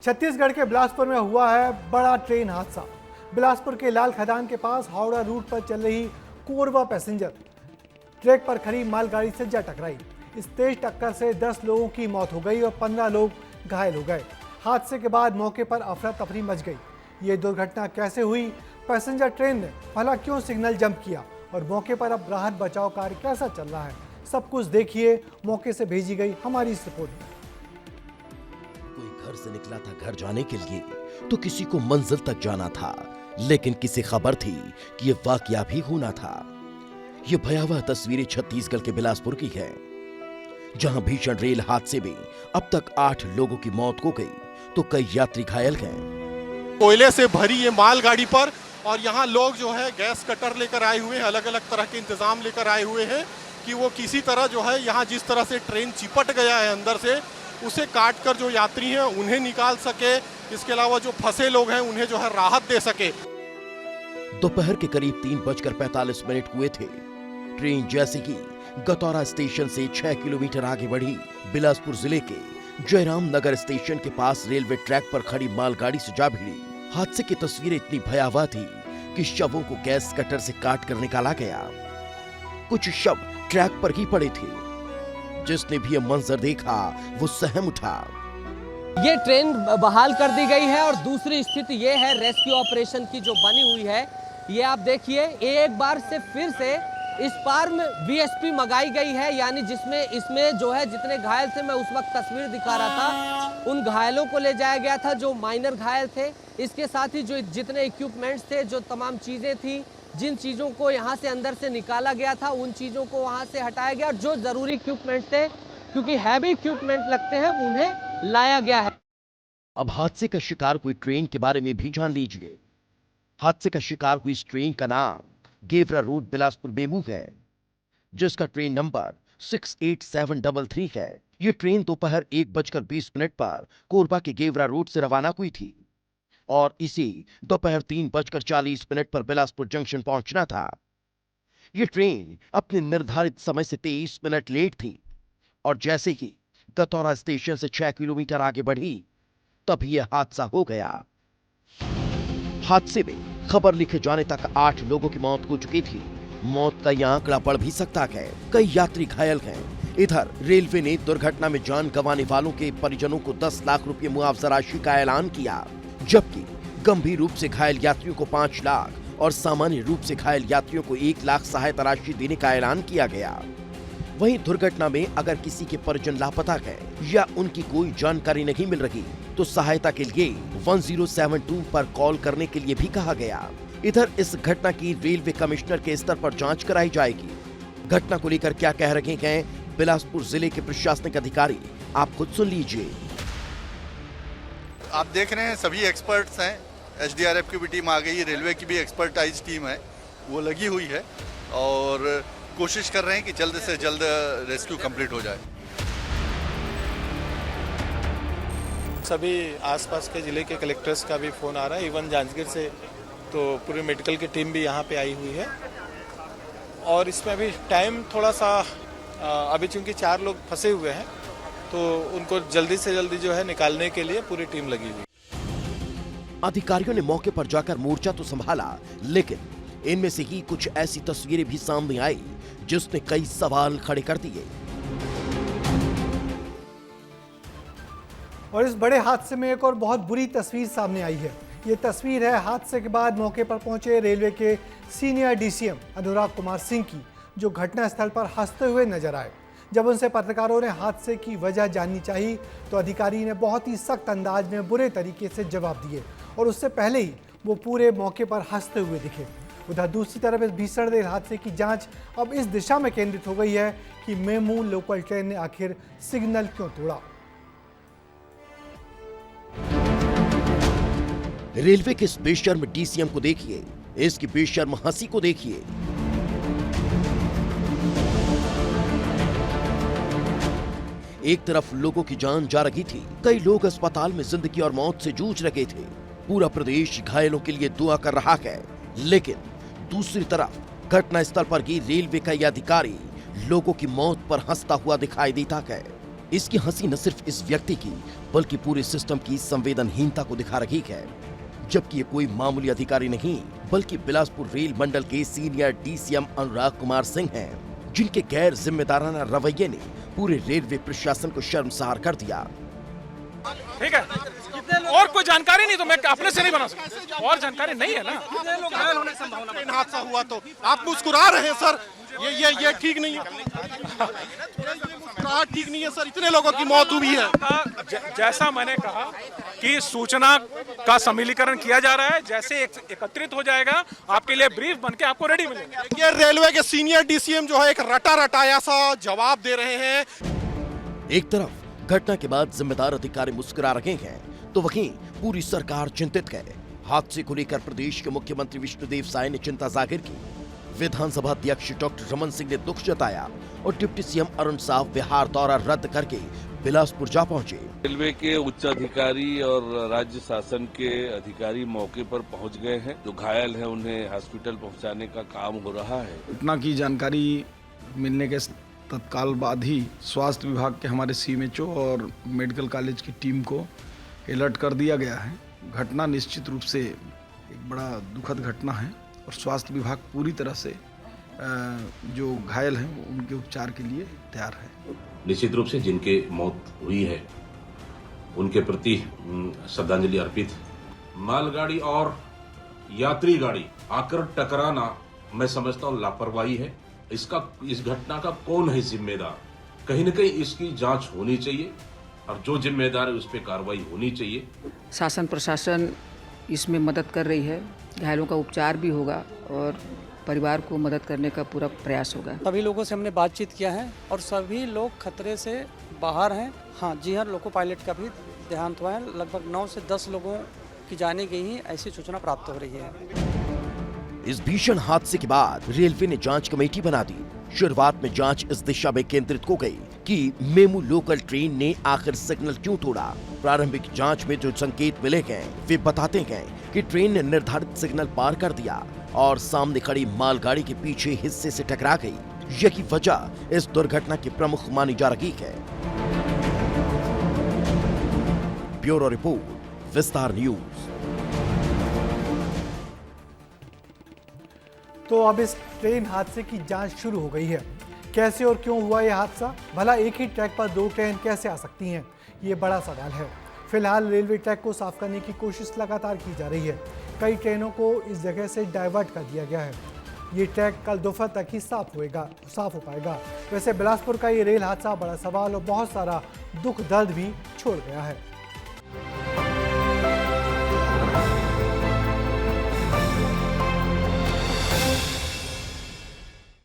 छत्तीसगढ़ के बिलासपुर में हुआ है बड़ा ट्रेन हादसा। बिलासपुर के लाल खदान के पास हावड़ा रूट पर चल रही कोरबा पैसेंजर ट्रैक पर खड़ी मालगाड़ी से जा टकराई। इस तेज टक्कर से 10 लोगों की मौत हो गई और 15 लोग घायल हो गए। हादसे के बाद मौके पर अफरा तफरी मच गई। ये दुर्घटना कैसे हुई, पैसेंजर ट्रेन ने भला क्यों सिग्नल जंप किया और मौके पर अब राहत बचाव कार्य कैसा चल रहा है, सब कुछ देखिए मौके से भेजी गई हमारी इस रिपोर्ट में। कोई घर से निकला था घर जाने के लिए तो किसी को मंजिल तक जाना था, लेकिन किसी खबर थी कि यह वाकया भी होना था। ये भयावह तस्वीरें छत्तीसगढ़ के बिलासपुर की है, जहां भीषण रेल हादसे में अब तक 8 लोगों की मौत हो गई तो कई यात्री घायल गए। कोयले से भरी ये मालगाड़ी पर और यहाँ लोग जो है गैस कटर लेकर आए हुए हैं, अलग अलग तरह के इंतजाम लेकर आए हुए हैं कि वो किसी तरह जो है यहाँ जिस तरह से ट्रेन चिपट गया है अंदर से, उसे काट कर जो यात्री हैं उन्हें निकाल सके। इसके अलावा जो फंसे लोग हैं उन्हें जो है राहत दे सके। दोपहर के करीब 3:45 हुए थे। ट्रेन जैसे ही गतौरा स्टेशन से 6 किलोमीटर आगे बढ़ी, बिलासपुर जिले के जयराम नगर स्टेशन के पास रेलवे ट्रैक पर खड़ी मालगाड़ी से जा भिड़ी। हादसे की तस्वीरें इतनी भयावह थी कि शवों को गैस कटर से काट कर निकाला गया। कुछ शव ट्रैक पर ही पड़े थे। जिसने भी यह मंजर देखा वो सहम उठा। ये ट्रेन बहाल कर दी गई है और दूसरी स्थिति ये है रेस्क्यू ऑपरेशन की जो बनी हुई है। ये आप देखिए, एक बार से फिर से इस पार में वीएसपी मंगाई गई है, यानी इसमें जो है जितने घायल थे, मैं उस वक्त तस्वीर दिखा रहा था, उन घायलों को ले जाया गया था जो माइनर घायल थे। इसके साथ ही जो जितने इक्विपमेंट्स थे, जो तमाम चीजें थी, जिन चीजों को यहाँ से अंदर से निकाला गया था, उन चीजों को वहाँ से हटाया गया और जो जरूरी इक्विपमेंट थे, क्योंकि हैवी इक्विपमेंट लगते हैं, उन्हें लाया गया है। अब हादसे का शिकार हुई ट्रेन के बारे में भी जान लीजिए। हादसे का शिकार हुई इस ट्रेन का नाम गेवरा रूट बिलासपुर मेमू है, जिसका ट्रेन नंबर 68733 है। ये ट्रेन दोपहर 1:20 पर कोरबा के गेवरा रूट से रवाना हुई थी और इसी दोपहर 3:40 पर बिलासपुर जंक्शन पहुंचना था। यह ट्रेन अपने निर्धारित समय से 23 मिनट लेट थी और जैसे ही गतौरा स्टेशन से 6 किलोमीटर आगे बढ़ी तभी यह हादसा हो गया। हादसे में खबर लिखे जाने तक 8 लोगों की मौत हो चुकी थी। मौत का यह आंकड़ा बढ़ भी सकता है, कई यात्री घायल हैं। इधर रेलवे ने दुर्घटना में जान गंवाने वालों के परिजनों को 10 लाख रुपए मुआवजा राशि का ऐलान किया, जबकि गंभीर रूप से घायल यात्रियों को 5 लाख और सामान्य रूप से घायल यात्रियों को 1 लाख सहायता राशि देने का ऐलान किया गया। वहीं दुर्घटना में अगर किसी के परिजन लापता है या उनकी कोई जानकारी नहीं मिल रही तो सहायता के लिए 1072 पर कॉल करने के लिए भी कहा गया। इधर इस घटना की रेलवे कमिश्नर के स्तर पर जांच कराई जाएगी। घटना को लेकर क्या कह रहे हैं बिलासपुर जिले के प्रशासनिक अधिकारी, आप खुद सुन लीजिए। आप देख रहे हैं सभी एक्सपर्ट्स हैं, एसडीआरएफ की भी टीम आ गई है, रेलवे की भी एक्सपर्टाइज टीम है, वो लगी हुई है और कोशिश कर रहे हैं कि जल्द से जल्द रेस्क्यू कंप्लीट हो जाए। सभी आसपास के ज़िले के कलेक्टर्स का भी फ़ोन आ रहा है, इवन जांजगीर से तो पूरी मेडिकल की टीम भी यहाँ पे आई हुई है। और इसमें अभी टाइम थोड़ा सा अभी चूँकि 4 लोग फंसे हुए हैं तो उनको जल्दी से जल्दी जो है निकालने के लिए पूरी टीम लगी हुई। अधिकारियों ने मौके पर जाकर मोर्चा तो संभाला, लेकिन इनमें से ही कुछ ऐसी तस्वीरें भी सामने आई जिसने कई सवाल खड़े कर दिए। और इस बड़े हादसे में एक और बहुत बुरी तस्वीर सामने आई है। ये तस्वीर है हादसे के बाद मौके पर पहुंचे रेलवे के सीनियर डीसीएम अनुराग कुमार सिंह की, जो घटनास्थल पर हंसते हुए नजर आए। जब उनसे पत्रकारों ने हादसे की वजह जाननी चाहिए तो अधिकारी ने बहुत ही सख्त अंदाज में बुरे तरीके से जवाब दिए और उससे पहले ही वो पूरे मौके पर हंसते हुए दिखे। उधर दूसरी तरफ इस भीषण रेल हादसे की जांच अब इस दिशा में केंद्रित हो गई है कि मेमू लोकल ट्रेन ने आखिर सिग्नल क्यों तोड़ा। रेलवे के इस बेशर्म डीसीएम को देखिए, इसकी बेशर्म हंसी को देखिए। एक तरफ लोगों की जान जा रही थी, कई लोग अस्पताल में जिंदगी और मौत से जूझ रहे थे, पूरा प्रदेश घायलों के लिए दुआ कर रहा है, लेकिन दूसरी तरफ घटनास्थल पर ही रेलवे का यह अधिकारी लोगों की मौत पर हंसता हुआ दिखाई देता है। इसकी हंसी न सिर्फ इस व्यक्ति की बल्कि पूरे सिस्टम की संवेदनहीनता को दिखा रही है, जबकि ये कोई मामूली अधिकारी नहीं बल्कि बिलासपुर रेल मंडल के सीनियर डीसीएम अनुराग कुमार सिंह हैं, जिनके गैर जिम्मेदाराना रवैये ने पूरे रेलवे प्रशासन को शर्मसार कर दिया। ठीक है, और कोई जानकारी नहीं तो मैं अपने से नहीं बना सकता, और जानकारी नहीं है ना। ट्रेन हादसा हुआ तो आप मुस्कुरा रहे हैं सर, ये ठीक नहीं है, मुस्कुराहट ठीक नहीं है सर, इतने लोगों की मौत हुई है। जैसा मैंने कहा कि सूचना का सम्मिलीकरण किया जा रहा है, जैसे एकत्रित हो जाएगा आपके लिए ब्रीफ बनके आपको रेडी मिलेगा। ये रेलवे के सीनियर डीसीएम जो है एक रटाया सा जवाब दे रहे हैं। एक तरफ घटना के बाद जिम्मेदार अधिकारी मुस्कुरा रहे हैं तो वहीं पूरी सरकार चिंतित है। हादसे को लेकर प्रदेश के मुख्यमंत्री विष्णुदेव साय ने चिंता जाहिर की। विधानसभा अध्यक्ष डॉक्टर रमन सिंह ने दुख जताया और डिप्टी सीएम अरुण साव बिहार दौरा रद्द करके बिलासपुर जा पहुंचे। रेलवे के उच्च अधिकारी और राज्य शासन के अधिकारी मौके पर पहुंच गए हैं। जो घायल हैं उन्हें हॉस्पिटल पहुंचाने का काम हो रहा है। घटना की जानकारी मिलने के तत्काल बाद ही स्वास्थ्य विभाग के हमारे सीएमएचओ और मेडिकल कॉलेज की टीम को अलर्ट कर दिया गया है। घटना निश्चित रूप से एक बड़ा दुखद घटना है और स्वास्थ्य विभाग पूरी तरह से जो घायल हैं उनके उपचार के लिए तैयार है। निश्चित रूप से जिनके मौत हुई है उनके प्रति श्रद्धांजलि अर्पित। मालगाड़ी और यात्री गाड़ी आकर टकराना मैं समझता हूँ लापरवाही है। इस घटना का कौन है जिम्मेदार? कहीं न कहीं इसकी जांच होनी चाहिए और जो जिम्मेदार है उस पर कार्रवाई होनी चाहिए। शासन प्रशासन इसमें मदद कर रही है, घायलों का उपचार भी होगा और परिवार को मदद करने का पूरा प्रयास होगा। सभी लोगों से हमने बातचीत किया है और सभी लोग खतरे से बाहर हैं। हाँ जी हाँ, लोको पायलट का भी देहांत हुआ है। लगभग 9 से 10 लोगों की जाने गई ही ऐसी सूचना प्राप्त हो रही है। इस भीषण हादसे के बाद रेलवे ने जांच कमेटी बना दी। शुरुआत में जांच इस दिशा में केंद्रित हो गई कि मेमू लोकल ट्रेन ने आखिर सिग्नल क्यों तोड़ा। प्रारंभिक जांच में जो संकेत मिले गए वे बताते गए कि ट्रेन ने निर्धारित सिग्नल पार कर दिया और सामने खड़ी मालगाड़ी के पीछे हिस्से से टकरा गई। यही वजह इस दुर्घटना की प्रमुख मानी जा रही है। ब्यूरो रिपोर्ट, विस्तार न्यूज। तो अब इस ट्रेन हादसे की जांच शुरू हो गई है। कैसे और क्यों हुआ यह हादसा? भला एक ही ट्रैक पर 2 ट्रेन कैसे आ सकती हैं? ये बड़ा सवाल है। फिलहाल रेलवे ट्रैक को साफ करने की कोशिश लगातार की जा रही है। कई ट्रेनों को इस जगह से डाइवर्ट कर दिया गया है। ये ट्रैक कल दोपहर तक ही साफ हो पाएगा। वैसे बिलासपुर का ये रेल हादसा बड़ा सवाल और बहुत सारा दुख दर्द भी छोड़ गया है।